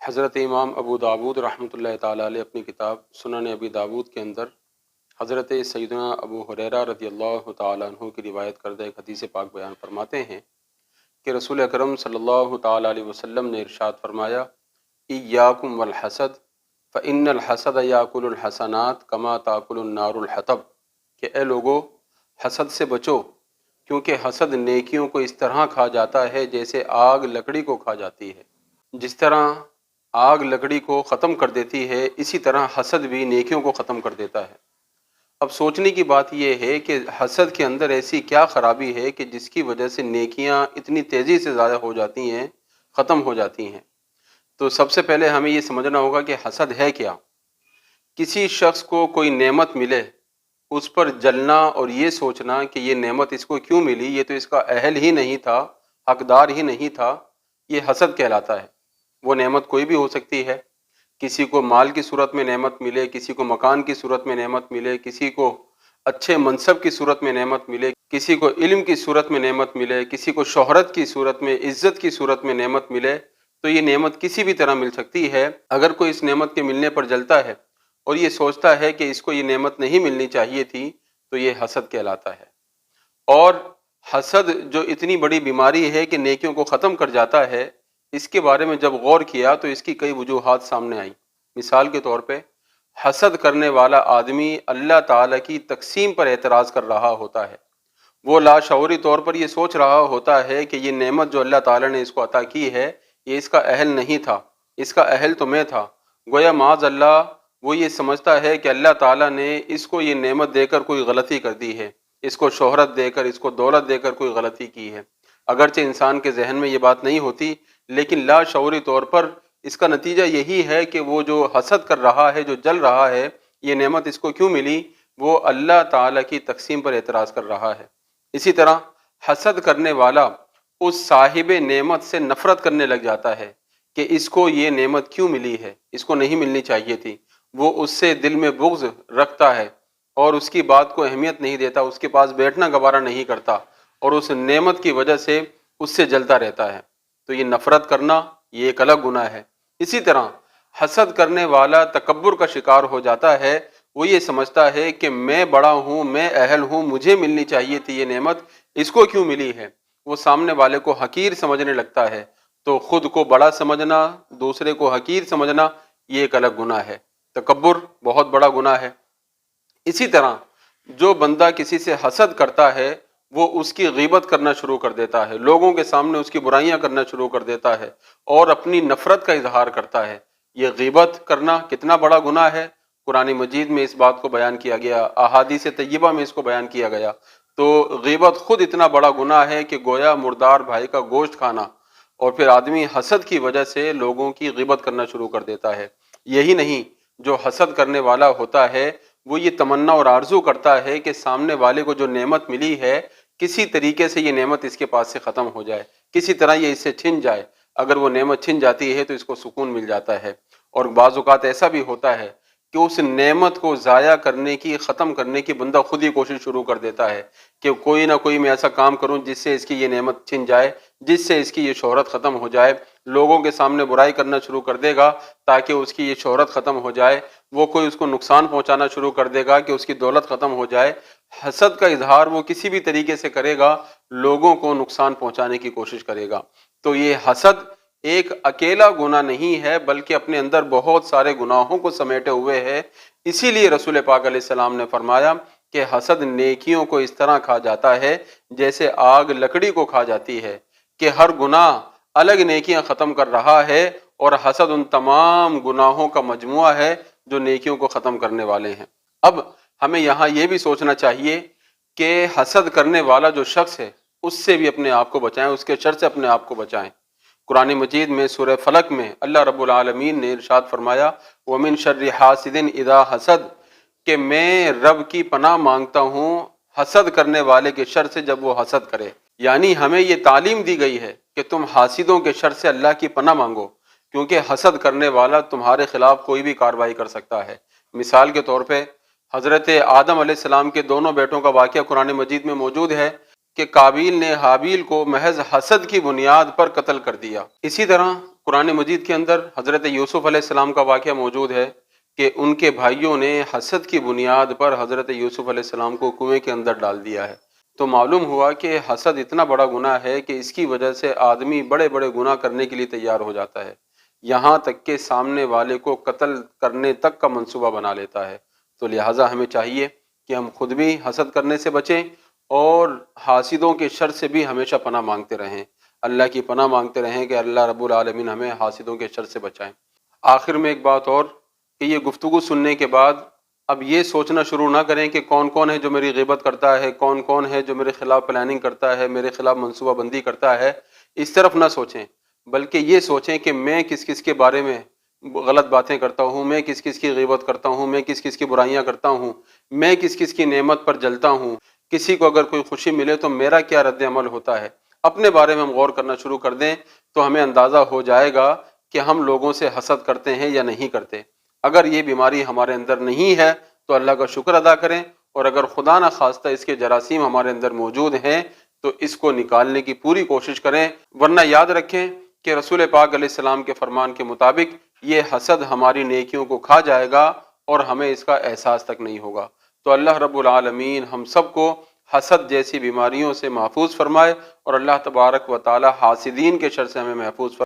حضرت امام ابو داود رحمۃ اللہ تعالیٰ علیہ اپنی کتاب سنن ابی داود کے اندر حضرت سیدنا ابو ہریرہ رضی اللہ تعالیٰ عنہ کی روایت کردہ ایک حدیث پاک بیان فرماتے ہیں کہ رسول اکرم صلی اللہ تعالیٰ علیہ وسلم نے ارشاد فرمایا ایاکم والحسد فإن الحسد یاکل الحسنات کما تاکل النار الحطب، کہ اے لوگو حسد سے بچو، کیونکہ حسد نیکیوں کو اس طرح کھا جاتا ہے جیسے آگ لکڑی کو کھا جاتی ہے۔ جس طرح آگ لکڑی کو ختم کر دیتی ہے، اسی طرح حسد بھی نیکیوں کو ختم کر دیتا ہے۔ اب سوچنے کی بات یہ ہے کہ حسد کے اندر ایسی کیا خرابی ہے کہ جس کی وجہ سے نیکیاں اتنی تیزی سے ضائع ہو جاتی ہیں، ختم ہو جاتی ہیں۔ تو سب سے پہلے ہمیں یہ سمجھنا ہوگا کہ حسد ہے کیا۔ کسی شخص کو کوئی نعمت ملے، اس پر جلنا اور یہ سوچنا کہ یہ نعمت اس کو کیوں ملی، یہ تو اس کا اہل ہی نہیں تھا، حقدار ہی نہیں تھا، یہ حسد کہلاتا ہے۔ وہ نعمت کوئی بھی ہو سکتی ہے، کسی کو مال کی صورت میں نعمت ملے، کسی کو مکان کی صورت میں نعمت ملے، کسی کو اچھے منصب کی صورت میں نعمت ملے، کسی کو علم کی صورت میں نعمت ملے، کسی کو شہرت کی صورت میں، عزت کی صورت میں نعمت ملے، تو یہ نعمت کسی بھی طرح مل سکتی ہے۔ اگر کوئی اس نعمت کے ملنے پر جلتا ہے اور یہ سوچتا ہے کہ اس کو یہ نعمت نہیں ملنی چاہیے تھی، تو یہ حسد کہلاتا ہے۔ اور حسد جو اتنی بڑی بیماری ہے کہ نیکیوں کو ختم کر جاتا ہے، اس کے بارے میں جب غور کیا تو اس کی کئی وجوہات سامنے آئیں۔ مثال کے طور پہ حسد کرنے والا آدمی اللہ تعالیٰ کی تقسیم پر اعتراض کر رہا ہوتا ہے۔ وہ لاشعوری طور پر یہ سوچ رہا ہوتا ہے کہ یہ نعمت جو اللہ تعالیٰ نے اس کو عطا کی ہے، یہ اس کا اہل نہیں تھا، اس کا اہل تو میں تھا۔ گویا معاذ اللہ وہ یہ سمجھتا ہے کہ اللہ تعالیٰ نے اس کو یہ نعمت دے کر کوئی غلطی کر دی ہے، اس کو شہرت دے کر، اس کو دولت دے کر کوئی غلطی کی ہے۔ اگرچہ انسان کے ذہن میں یہ بات نہیں ہوتی، لیکن لاشعوری طور پر اس کا نتیجہ یہی ہے کہ وہ جو حسد کر رہا ہے، جو جل رہا ہے، یہ نعمت اس کو کیوں ملی، وہ اللہ تعالیٰ کی تقسیم پر اعتراض کر رہا ہے۔ اسی طرح حسد کرنے والا اس صاحب نعمت سے نفرت کرنے لگ جاتا ہے کہ اس کو یہ نعمت کیوں ملی ہے، اس کو نہیں ملنی چاہیے تھی۔ وہ اس سے دل میں بغض رکھتا ہے اور اس کی بات کو اہمیت نہیں دیتا، اس کے پاس بیٹھنا گوارا نہیں کرتا اور اس نعمت کی وجہ سے اس سے جلتا رہتا ہے۔ تو یہ نفرت کرنا یہ ایک الگ گناہ ہے۔ اسی طرح حسد کرنے والا تکبر کا شکار ہو جاتا ہے۔ وہ یہ سمجھتا ہے کہ میں بڑا ہوں، میں اہل ہوں، مجھے ملنی چاہیے تھی یہ نعمت، اس کو کیوں ملی ہے۔ وہ سامنے والے کو حقیر سمجھنے لگتا ہے۔ تو خود کو بڑا سمجھنا، دوسرے کو حقیر سمجھنا، یہ ایک الگ گناہ ہے۔ تکبر بہت بڑا گناہ ہے۔ اسی طرح جو بندہ کسی سے حسد کرتا ہے، وہ اس کی غیبت کرنا شروع کر دیتا ہے، لوگوں کے سامنے اس کی برائیاں کرنا شروع کر دیتا ہے اور اپنی نفرت کا اظہار کرتا ہے۔ یہ غیبت کرنا کتنا بڑا گناہ ہے، قرآن مجید میں اس بات کو بیان کیا گیا، احادیث طیبہ میں اس کو بیان کیا گیا۔ تو غیبت خود اتنا بڑا گناہ ہے کہ گویا مردار بھائی کا گوشت کھانا، اور پھر آدمی حسد کی وجہ سے لوگوں کی غیبت کرنا شروع کر دیتا ہے۔ یہی نہیں، جو حسد کرنے والا ہوتا ہے وہ یہ تمنا اور آرزو کرتا ہے کہ سامنے والے کو جو نعمت ملی ہے، کسی طریقے سے یہ نعمت اس کے پاس سے ختم ہو جائے، کسی طرح یہ اس سے چھن جائے۔ اگر وہ نعمت چھن جاتی ہے تو اس کو سکون مل جاتا ہے۔ اور بعض اوقات ایسا بھی ہوتا ہے کہ اس نعمت کو ضائع کرنے کی، ختم کرنے کی بندہ خود ہی کوشش شروع کر دیتا ہے کہ کوئی نہ کوئی میں ایسا کام کروں جس سے اس کی یہ نعمت چھن جائے، جس سے اس کی یہ شہرت ختم ہو جائے۔ لوگوں کے سامنے برائی کرنا شروع کر دے گا تاکہ اس کی یہ شہرت ختم ہو جائے، وہ کوئی اس کو نقصان پہنچانا شروع کر دے گا کہ اس کی دولت ختم ہو جائے۔ حسد کا اظہار وہ کسی بھی طریقے سے کرے گا، لوگوں کو نقصان پہنچانے کی کوشش کرے گا۔ تو یہ حسد ایک اکیلا گناہ نہیں ہے، بلکہ اپنے اندر بہت سارے گناہوں کو سمیٹے ہوئے ہے۔ اسی لیے رسول پاک علیہ السلام نے فرمایا کہ حسد نیکیوں کو اس طرح کھا جاتا ہے جیسے آگ لکڑی کو کھا جاتی ہے، کہ ہر گناہ الگ نیکیاں ختم کر رہا ہے اور حسد ان تمام گناہوں کا مجموعہ ہے جو نیکیوں کو ختم کرنے والے ہیں۔ اب ہمیں یہاں یہ بھی سوچنا چاہیے کہ حسد کرنے والا جو شخص ہے، اس سے بھی اپنے آپ کو بچائیں، اس کے شر سے اپنے آپ کو بچائیں۔ قرآن مجید میں سورہ فلق میں اللہ رب العالمین نے ارشاد فرمایا وَمِن شَرِّ حَاسِدٍ اِذَا حَسَد، کہ میں رب کی پناہ مانگتا ہوں حسد کرنے والے کے شر سے جب وہ حسد کرے۔ یعنی ہمیں یہ تعلیم دی گئی ہے کہ تم حاسدوں کے شر سے اللہ کی پناہ مانگو، کیونکہ حسد کرنے والا تمہارے خلاف کوئی بھی کارروائی کر سکتا ہے۔ مثال کے طور پہ حضرت آدم علیہ السلام کے دونوں بیٹوں کا واقعہ قرآن مجید میں موجود ہے کہ قابیل نے حابیل کو محض حسد کی بنیاد پر قتل کر دیا۔ اسی طرح قرآن مجید کے اندر حضرت یوسف علیہ السلام کا واقعہ موجود ہے کہ ان کے بھائیوں نے حسد کی بنیاد پر حضرت یوسف علیہ السلام کو کنویں کے اندر ڈال دیا ہے۔ تو معلوم ہوا کہ حسد اتنا بڑا گناہ ہے کہ اس کی وجہ سے آدمی بڑے بڑے گناہ کرنے کے لیے تیار ہو جاتا ہے، یہاں تک کہ سامنے والے کو قتل کرنے تک کا منصوبہ بنا لیتا ہے۔ تو لہٰذا ہمیں چاہیے کہ ہم خود بھی حسد کرنے سے بچیں اور حاسدوں کے شر سے بھی ہمیشہ پناہ مانگتے رہیں، اللہ کی پناہ مانگتے رہیں کہ اللہ رب العالمین ہمیں حاسدوں کے شر سے بچائیں۔ آخر میں ایک بات اور کہ یہ گفتگو سننے کے بعد اب یہ سوچنا شروع نہ کریں کہ کون کون ہے جو میری غیبت کرتا ہے، کون کون ہے جو میرے خلاف پلاننگ کرتا ہے، میرے خلاف منصوبہ بندی کرتا ہے، اس طرف نہ سوچیں، بلکہ یہ سوچیں کہ میں کس کس کے بارے میں غلط باتیں کرتا ہوں، میں کس کس کی غیبت کرتا ہوں، میں کس کس کی برائیاں کرتا ہوں، میں کس کس کی نعمت پر جلتا ہوں، کسی کو اگر کوئی خوشی ملے تو میرا کیا رد عمل ہوتا ہے۔ اپنے بارے میں ہم غور کرنا شروع کر دیں تو ہمیں اندازہ ہو جائے گا کہ ہم لوگوں سے حسد کرتے ہیں یا نہیں کرتے۔ اگر یہ بیماری ہمارے اندر نہیں ہے تو اللہ کا شکر ادا کریں، اور اگر خدا نہ خواستہ اس کے جراثیم ہمارے اندر موجود ہیں تو اس کو نکالنے کی پوری کوشش کریں، ورنہ یاد رکھیں کہ رسول پاک علیہ السلام کے فرمان کے مطابق یہ حسد ہماری نیکیوں کو کھا جائے گا اور ہمیں اس کا احساس تک نہیں ہوگا۔ تو اللہ رب العالمین ہم سب کو حسد جیسی بیماریوں سے محفوظ فرمائے، اور اللہ تبارک و تعالی حاسدین کے شر سے ہمیں محفوظ فرمائے۔